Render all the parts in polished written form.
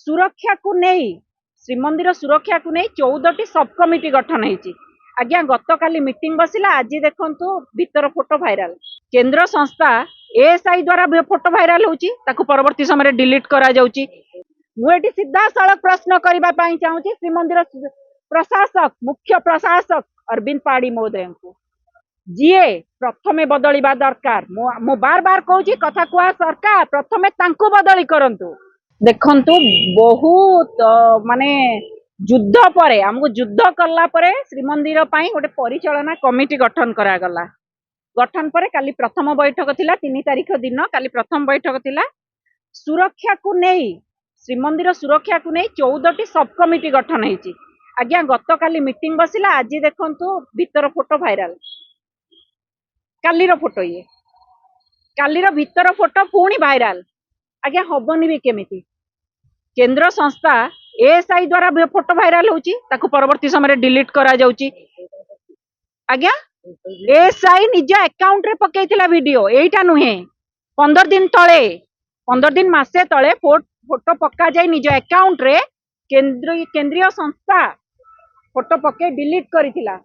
सुरक्षा को नहीं श्रीमंदिर सुरक्षा को नहीं 14टी सब कमिटी गठन होती। आज्ञा गत काली मीटिंग बसिला आज देखंतु भीतर फोटो भाइराल केंद्र संस्था एएसआई द्वारा फोटो भाइराल होची ताकू परवर्ती समय डिलीट करा जाउची। मुझे सीधा सड़क प्रश्न करने चाहूँगी श्रीमंदिर प्रशासक मुख्य प्रशासक अरविंद पाड़ी महोदय को जीए प्रथमे बदलिबा दरकार। मो बार बार कहूँ कथा कुआ सरकार प्रथमे तांको बदली करंतु। देखंतु बहुत माने युद्ध परे हमको युद्ध कला परे श्रीमंदिर पाई गोटे परिचालना कमिटी गठन करा गला। गठन परे काली प्रथम बैठक थिला 3 तारिख दिन काली प्रथम बैठक थिला। सुरक्षा को नहीं श्रीमंदिर सुरक्षा को नहीं 14टी सब कमिटी गठन होती। आज्ञा गत काली मीटिंग बसिला आज देखंतु भीतर फोटो भाइराल कालीर फोटो ये कालीर भीतर फोटो पुणी भाइराल। आज्ञा हबनी भी केमिति केंद्र संस्था एएसआई द्वारा फोटो भाइराल होची ताकू परवर्ती समय डिलीट करा जाउची। आज्ञा एएसआई निज अकाउंट रे पकेइथिला वीडियो एटा नुहे 15 दिन मासे तळे फोटो पक्का जाई निज अकाउंट रे केंद्रीय संस्था फोटो पके डिलीट करिथिला।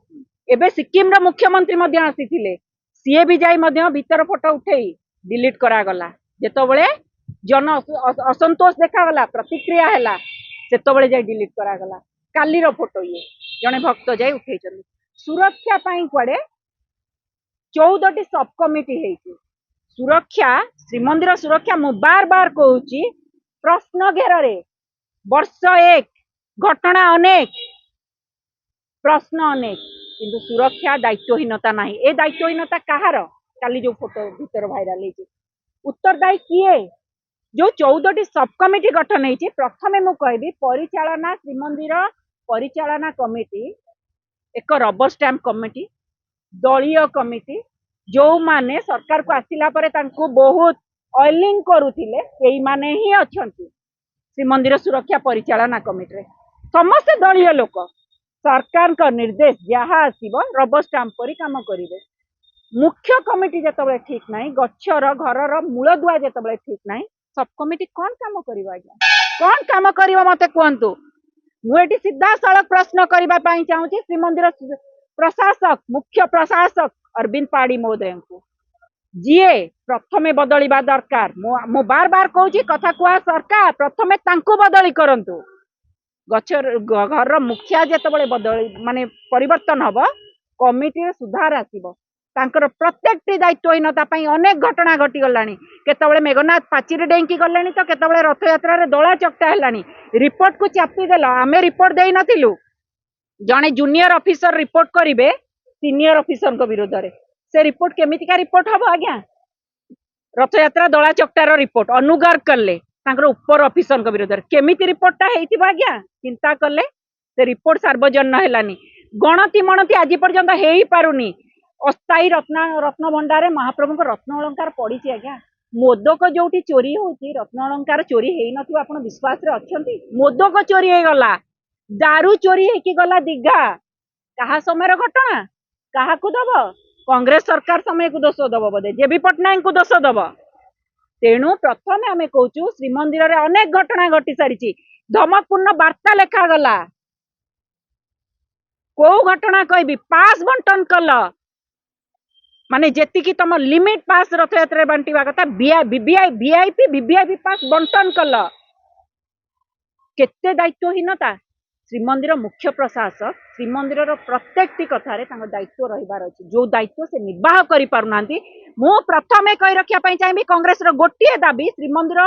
एबे सिक्किम रो मुख्यमंत्री मध्ये आसीथिले सीए भी जाई मध्ये भीतर फोटो उठेई डिलीट करा गला। जेतबळे जन असंतोष देखा गला प्रतिक्रिया हैला सेतबळे जाई डिलीट करा गला। कालीर फोटो ये जने भक्त जाई उठेइछन। सुरक्षा पाई कुआडे 14टी सब कमिटी हेची। सुरक्षा श्रीमंदिर सुरक्षा मु बार बार कहूची प्रश्न घेर रे वर्ष एक घटना अनेक प्रश्न अनेक किंतु सुरक्षा दायित्वहीनता नहीं। ए दायित्वहीनता कहार काली जो फोटो भीतर भाइराल होती उत्तरदायी किए जो 14टी सब कमिटी गठन होती। प्रथमे मु कहबी परिचालना श्रीमंदिर परिचालना कमिटी एक रबर स्टैम्प कमिटी दलीय कमिटी जो माने सरकार को आसिला परे तांको बहुत ऑयलिंग करुथिले सेही माने ही अछंती श्रीमंदिर सुरक्षा परिचालना कमिटी रे समस्त दलीय लोक सरकार का निर्देश जहाँ आसब रबर स्टाम्प पर काम करेंगे। मुख्य कमिटी जिते ठीक ना गचर घर मूल दुआ जिते ठीक ना सब कमिटी कौन काम कर कौन काम कर मत कहतु। मुझे सीधा सड़क प्रश्न करने चाहूँगी श्रीमंदिर प्रशासक मुख्य प्रशासक अरविंद पाड़ी महोदय को जीए प्रथमे बदलिबा दरकार। मो बार बार कहूँ कथा कुआ सरकार प्रथमे तांको बदली करंतु। गचर घर मुखिया जिते बदली माने परिवर्तन हम कमिटी सुधार आसब तांकर प्रत्येकटी दायित्वहीनता अनेक घटना घटी गलानी। केतबळे मेघनाथ पाचिरी डेंकी गलानी तो केतबळे रथ यात्रा रे दला चकटा हेलानी। रिपोर्ट को चापी देल आमे रिपोर्ट देई नथिलु जने जूनियर ऑफिसर रिपोर्ट करिवे सीनियर ऑफिसर को विरोध रे से रिपोर्ट केमितिका रिपोर्ट हबो। आज्ञा रथ यात्रा दला चकटार रिपोर्ट अनुगार करले तांकर ऊपर ऑफिसर को विरोध रे केमिति रिपोर्टटा हेइतिबा। आज्ञा चिंता कले से रिपोर्ट सार्वजन हेलानी। गणति मणति आज पर्यंत हेई पारुनी। अस्थायी रत्न भंडार महाप्रभु को रत्न अलंकार पड़ी। आज्ञा मोदक जोटी चोरी होती रत्न अलंकार चोरी हेई नथिबा आपण विश्वास रे अछंती। मोदक चोरी हे गला दारू चोरी हेकी गला दीघा कहा समय घटना कहा को दब कांग्रेस सरकार समय को दोष दब बोधे जेबी पटनायक को दोष दब। तेणु प्रथम आम कहूँ श्रीमंदिर रे अनेक घटना घटी सारी धमकपूर्ण वार्ता लेखा गला। को घटना कहबी पास बंटन कल माने जेतिकी तुम लिमिट पास रथ यात्रा बांटिबा कथा वीआईपी वीवीआईपी पास बंटन कल केते दायित्वहीनता। श्रीमंदिर मुख्य प्रशासक श्रीमंदिर प्रत्येकटी कथार दायित्व रहिबार अछि जो दायित्व से निर्वाह करि पारुनांती। मु प्रथमे कहि रखिया चाहिए कांग्रेस रो गोटिए दाबी श्रीमंदिर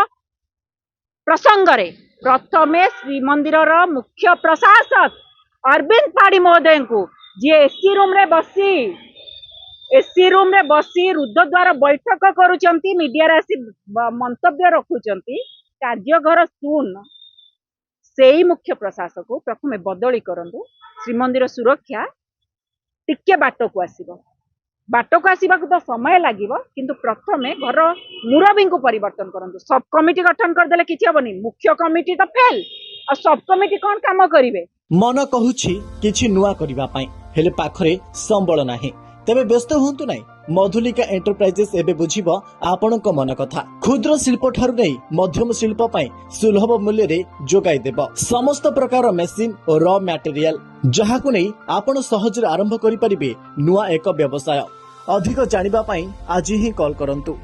प्रसंग रे प्रथमे श्रीमंदिर मुख्य प्रशासक अरविंद पाड़ी महोदय को जी एसी रूम रे बसी रुद्धद्वार बैठक करुचंती मीडिया रे आसी मंतव्य रखुचंती कार्यघर सुन सेही मुख्य प्रशासक को प्रथमे बदली करंतु। श्रीमंदिर सुरक्षा टिके बाट को आसबा तो समय लागिबो किंतु प्रथमे घर मुरबी को परिवर्तन करंतु। सब कमिटी गठन कर देले किछि हबनी मुख्य कमिटी तो फेल और सब कमिटी कौन काम करिवे। मन कहूछि किछि नुआ करिबा पई हेले पाखरे संबळ नाही तेबे व्यस्त होंतु नाही। मधुलिका एंटरप्राइजेस एबे बुझिबो आपणक मन कथा। क्षुद्र शिल्प ठारू नै मध्यम शिल्प पई सुलभ मूल्य रे जोगाई देबो समस्त प्रकार मेसिन और रॉ मटेरियल, जहाकु नै आपण सहज आरंभ करि परिबे नुआ एक व्यवसाय। अधिक जानिबा पई आज ही कॉल करंतु।